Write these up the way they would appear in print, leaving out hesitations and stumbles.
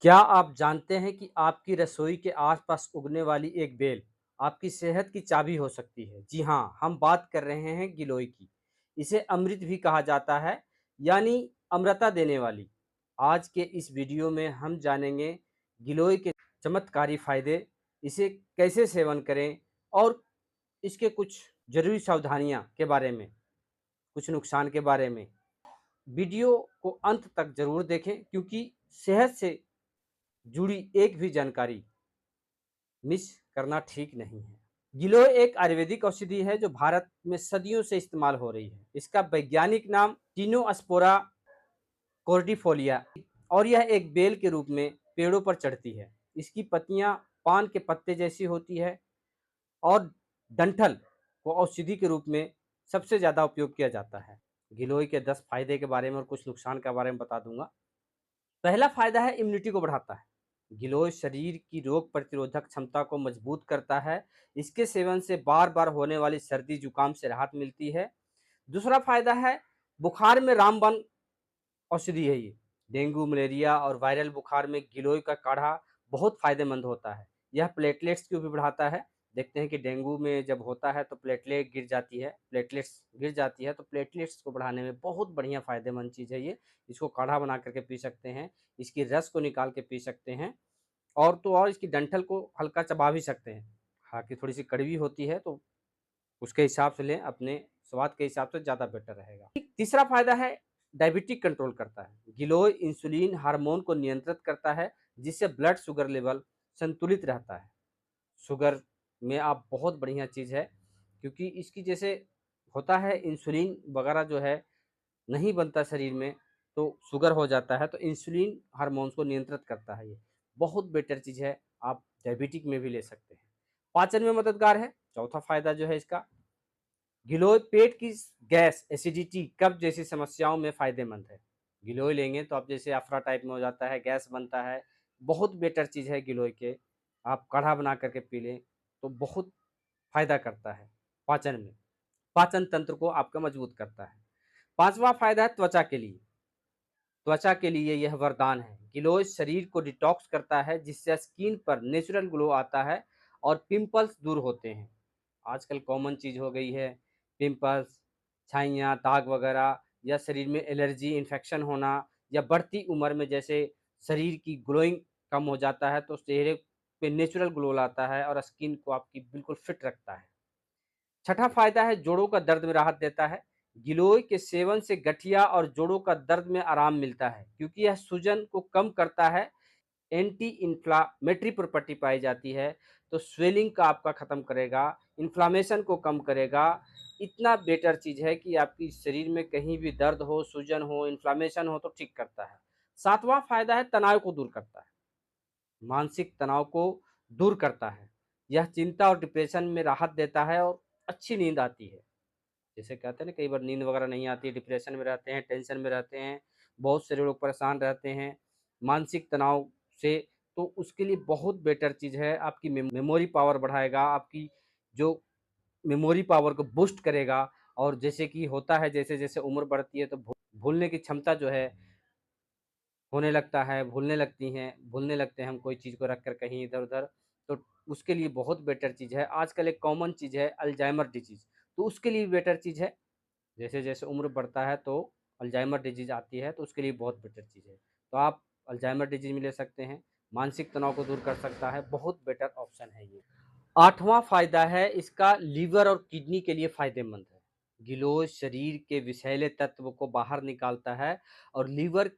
क्या आप जानते हैं कि आपकी रसोई के आसपास उगने वाली एक बेल आपकी सेहत की चाबी हो सकती है? जी हाँ, हम बात कर रहे हैं गिलोय की। इसे अमृत भी कहा जाता है, यानी अमृता देने वाली। आज के इस वीडियो में हम जानेंगे गिलोय के चमत्कारी फायदे, इसे कैसे सेवन करें और इसके कुछ ज़रूरी सावधानियाँ के बारे में, कुछ नुकसान के बारे में। वीडियो को अंत तक ज़रूर देखें क्योंकि सेहत से जुड़ी एक भी जानकारी मिस करना ठीक नहीं है। गिलोय एक आयुर्वेदिक औषधि है जो भारत में सदियों से इस्तेमाल हो रही है। इसका वैज्ञानिक नाम टिनोस्पोरा कॉर्डिफोलिया और यह एक बेल के रूप में पेड़ों पर चढ़ती है। इसकी पत्तियां पान के पत्ते जैसी होती है और डंठल को औषधि के रूप में सबसे ज़्यादा उपयोग किया जाता है। गिलोय के 10 फायदे के बारे में और कुछ नुकसान के बारे में बता दूंगा। पहला फायदा है इम्यूनिटी को बढ़ाता है। गिलोय शरीर की रोग प्रतिरोधक क्षमता को मजबूत करता है। इसके सेवन से बार बार होने वाली सर्दी जुकाम से राहत मिलती है। दूसरा फायदा है बुखार में रामबाण औषधि है ये। डेंगू मलेरिया और वायरल बुखार में गिलोय का काढ़ा बहुत फायदेमंद होता है। यह प्लेटलेट्स को भी बढ़ाता है। देखते हैं कि डेंगू में जब होता है तो प्लेटलेट्स को बढ़ाने में बहुत बढ़िया फायदेमंद चीज़ है ये। इसको काढ़ा बना करके पी सकते हैं। इसकी रस को निकाल के पी सकते हैं और तो और इसकी डंठल को हल्का चबा भी सकते हैं। हालांकि थोड़ी सी कड़वी होती है तो उसके हिसाब से लें, अपने स्वाद के हिसाब से ज़्यादा बेटर रहेगा। तीसरा फायदा है डायबिटिक कंट्रोल करता है। गिलोय इंसुलिन हार्मोन को नियंत्रित करता है जिससे ब्लड शुगर लेवल संतुलित रहता है। शुगर में आप बहुत बढ़िया चीज़ है क्योंकि इसकी जैसे होता है इंसुलिन वगैरह जो है नहीं बनता शरीर में तो शुगर हो जाता है, तो इंसुलिन हार्मोन्स को नियंत्रित करता है ये। बहुत बेटर चीज़ है, आप डायबिटिक में भी ले सकते हैं। पाचन में मददगार है। चौथा फायदा जो है इसका, गिलोय पेट की गैस, एसिडिटी, कब्ज जैसी समस्याओं में फ़ायदेमंद है। गिलोय लेंगे तो आप जैसे अफरा टाइप में हो जाता है, गैस बनता है, बहुत बेटर चीज़ है गिलोय के। आप काढ़ा बना करके पी लें तो बहुत फ़ायदा करता है पाचन में। पाचन तंत्र को आपका मजबूत करता है। पाँचवाँ फ़ायदा है त्वचा के लिए। त्वचा के लिए यह वरदान है। गिलोय शरीर को डिटॉक्स करता है जिससे स्किन पर नेचुरल ग्लो आता है और पिंपल्स दूर होते हैं। आजकल कॉमन चीज़ हो गई है पिंपल्स, छाइयाँ, दाग वगैरह या शरीर में एलर्जी, इन्फेक्शन होना या बढ़ती उम्र में जैसे शरीर की ग्लोइंग कम हो जाता है तो चेहरे पे नेचुरल ग्लो लाता है और स्किन को आपकी बिल्कुल फिट रखता है। छठा फायदा है जोड़ों का दर्द में राहत देता है। गिलोय के सेवन से गठिया और जोड़ों का दर्द में आराम मिलता है क्योंकि यह सूजन को कम करता है। एंटी इन्फ्लामेटरी प्रॉपर्टी पाई जाती है तो स्वेलिंग का आपका ख़त्म करेगा, इन्फ्लामेशन को कम करेगा। इतना बेटर चीज़ है कि आपकी शरीर में कहीं भी दर्द हो, सूजन हो, इन्फ्लामेशन हो तो ठीक करता है। सातवां फायदा है तनाव को दूर करता है। मानसिक तनाव को दूर करता है। यह चिंता और डिप्रेशन में राहत देता है और अच्छी नींद आती है। जैसे कहते हैं ना कई बार नींद वगैरह नहीं आती, डिप्रेशन में रहते हैं, टेंशन में रहते हैं, बहुत सारे लोग परेशान रहते हैं मानसिक तनाव से, तो उसके लिए बहुत बेटर चीज़ है। आपकी मेमोरी पावर बढ़ाएगा, आपकी जो मेमोरी पावर को बूस्ट करेगा और जैसे कि होता है जैसे-जैसे उम्र बढ़ती है तो भूलने की क्षमता जो है होने लगता है, भूलने लगते हैं हम कोई चीज़ को रख कर कहीं इधर-उधर, तो उसके लिए बहुत बेटर चीज़ है। आजकल एक कॉमन चीज़ है अल्ज़ाइमर डिज़ीज़, तो उसके लिए बेटर चीज़ है। जैसे-जैसे उम्र बढ़ता है तो अल्ज़ाइमर डिज़ीज़ आती है तो उसके लिए बहुत बेटर चीज़ है। तो आप अल्ज़ाइमर डिज़ीज़ में ले सकते हैं, मानसिक तनाव को दूर कर सकता है, बहुत बेटर ऑप्शन है ये। 8वाँ फ़ायदा है इसका लीवर और किडनी के लिए फ़ायदेमंद है। गिलोय शरीर के विषैले तत्व को बाहर निकालता है और लीवर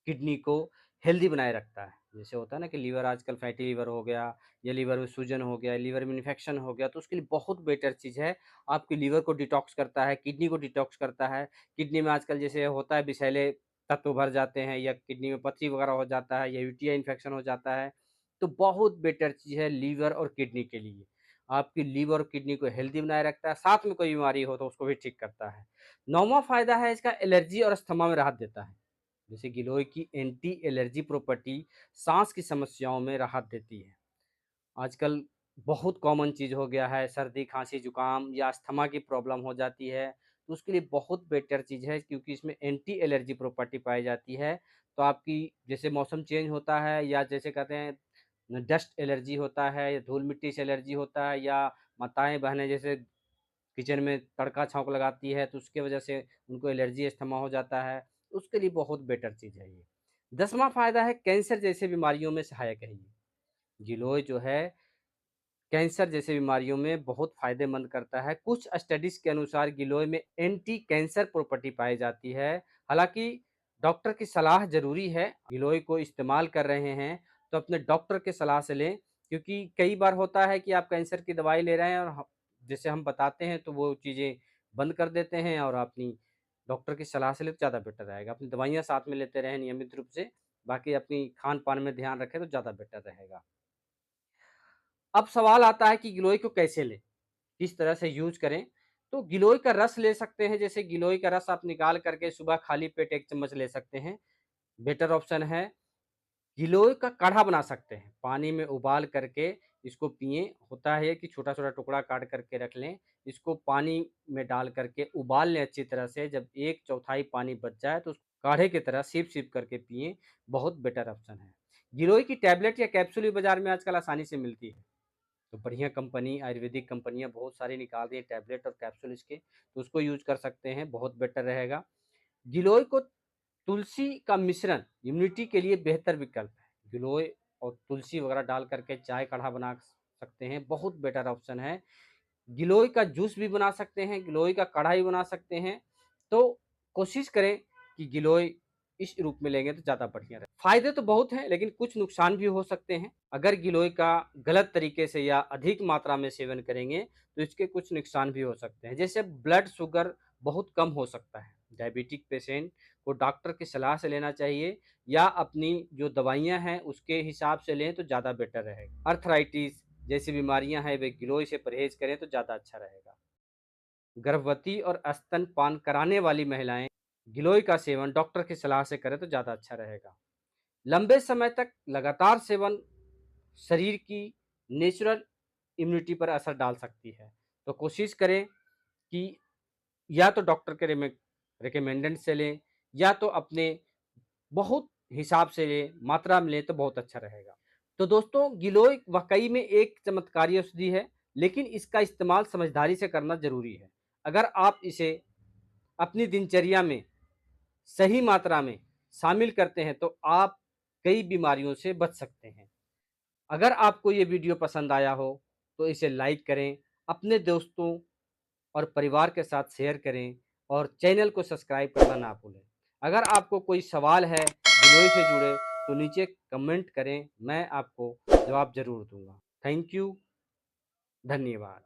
किडनी को हेल्दी बनाए रखता है। जैसे होता है ना कि लीवर आजकल फैटी लीवर हो गया या लीवर में सूजन हो गया, लीवर में इन्फेक्शन हो गया तो उसके लिए बहुत बेटर चीज़ है। आपके लीवर को डिटॉक्स करता है, किडनी को डिटॉक्स करता है। किडनी में आजकल जैसे होता है विषैले तत्व भर जाते हैं या किडनी में पथरी वगैरह हो जाता है या यूटिया इन्फेक्शन हो जाता है, तो बहुत बेटर चीज़ है लीवर और किडनी के लिए। आपकी लीवर और किडनी को हेल्दी बनाए रखता है, साथ में कोई बीमारी हो तो उसको भी ठीक करता है। 9वाँ फ़ायदा है इसका एलर्जी और अस्थमा में राहत देता है। जैसे गिलोय की एंटी एलर्जी प्रॉपर्टी सांस की समस्याओं में राहत देती है। आजकल बहुत कॉमन चीज़ हो गया है सर्दी, खांसी, जुकाम या अस्थमा की प्रॉब्लम हो जाती है, तो उसके लिए बहुत बेटर चीज़ है, क्योंकि इसमें एंटी एलर्जी प्रॉपर्टी पाई जाती है। तो आपकी जैसे मौसम चेंज होता है, या जैसे कहते हैं डस्ट एलर्जी होता है, या धूल मिट्टी से एलर्जी होता है, या माताएँ बहनें जैसे किचन में तड़का छौंक लगाती है तो उसके वजह से उनको एलर्जी अस्थमा हो जाता है, उसके लिए बहुत बेटर चीज़ है ये। 10वां फ़ायदा है, कैंसर जैसे बीमारियों में सहायक है ये। गिलोय जो है कैंसर जैसे बीमारियों में बहुत फ़ायदेमंद करता है। कुछ स्टडीज़ के अनुसार गिलोय में एंटी कैंसर प्रॉपर्टी पाई जाती है। हालाँकि डॉक्टर की सलाह ज़रूरी है। गिलोय को इस्तेमाल कर रहे हैं तो अपने डॉक्टर की सलाह से लें, क्योंकि कई बार होता है कि आप कैंसर की दवाई ले रहे हैं और ह जैसे हम बताते हैं तो वो चीज़ें बंद कर देते हैं, और अपनी डॉक्टर की सलाह से लें तो ज़्यादा बेटर रहेगा। अपनी दवाइयाँ साथ में लेते रहें नियमित रूप से, बाकी अपनी खान-पान में ध्यान रखें तो ज़्यादा बेटर रहेगा। अब सवाल आता है कि गिलोय को कैसे लें? किस तरह से यूज़ करें? तो गिलोय का रस ले सकते हैं, जैसे गिलोय का रस आप निकाल कर के सुबह खाली पेट 1 चम्मच ले सकते हैं, बेटर ऑप्शन है। गिलोय का काढ़ा बना सकते हैं, पानी में उबाल करके इसको पिएँ। होता है कि छोटा-छोटा टुकड़ा काट करके रख लें, इसको पानी में डाल करके उबाल लें अच्छी तरह से, जब 1/4 पानी बच जाए तो उसको काढ़े की तरह सिप-सिप करके पिएँ, बहुत बेटर ऑप्शन है। गिलोय की टैबलेट या कैप्सूल भी बाज़ार में आजकल आसानी से मिलती है। तो बढ़िया कंपनी आयुर्वेदिक कंपनियाँ बहुत सारी निकाल रही है टैबलेट और कैप्सूल इसके, तो उसको यूज़ कर सकते हैं, बहुत बेटर रहेगा। गिलोय को तुलसी का मिश्रण इम्यूनिटी के लिए बेहतर विकल्प है। गिलोय और तुलसी वगैरह डाल करके चाय काढ़ा बना सकते हैं, बहुत बेटर ऑप्शन है। गिलोय का जूस भी बना सकते हैं, गिलोय का काढ़ा भी बना सकते हैं। तो कोशिश करें कि गिलोय इस रूप में लेंगे तो ज़्यादा बढ़िया रहे। फ़ायदे तो बहुत हैं, लेकिन कुछ नुकसान भी हो सकते हैं। अगर गिलोय का गलत तरीके से या अधिक मात्रा में सेवन करेंगे, तो इसके कुछ नुकसान भी हो सकते हैं। जैसे ब्लड शुगर बहुत कम हो सकता है। डायबिटिक पेशेंट को डॉक्टर की सलाह से लेना चाहिए, या अपनी जो दवाइयाँ हैं, उसके हिसाब से लें तो ज़्यादा बेटर रहेगा। अर्थराइटिस जैसी बीमारियाँ हैं, वे गिलोय से परहेज़ करें तो ज़्यादा अच्छा रहेगा। गर्भवती और स्तनपान कराने वाली महिलाएँ गिलोय का सेवन डॉक्टर की सलाह से करें तो ज़्यादा अच्छा रहेगा। लंबे समय तक लगातार सेवन शरीर की नेचुरल इम्यूनिटी पर असर डाल सकती है। तो कोशिश करें कि या तो डॉक्टर के रिकमेंडेड से लें, या तो अपने बहुत हिसाब से लें, मात्रा में लें तो बहुत अच्छा रहेगा। तो दोस्तों, गिलोय वाक़ई में एक चमत्कारी औषधि है, लेकिन इसका इस्तेमाल समझदारी से करना ज़रूरी है। अगर आप इसे अपनी दिनचर्या में सही मात्रा में शामिल करते हैं, तो आप कई बीमारियों से बच सकते हैं। अगर आपको ये वीडियो पसंद आया हो, तो इसे लाइक करें, अपने दोस्तों और परिवार के साथ शेयर करें, और चैनल को सब्सक्राइब करना ना भूलें। अगर आपको कोई सवाल है गिलोय से जुड़े, तो नीचे कमेंट करें, मैं आपको जवाब ज़रूर दूँगा। थैंक यू, धन्यवाद।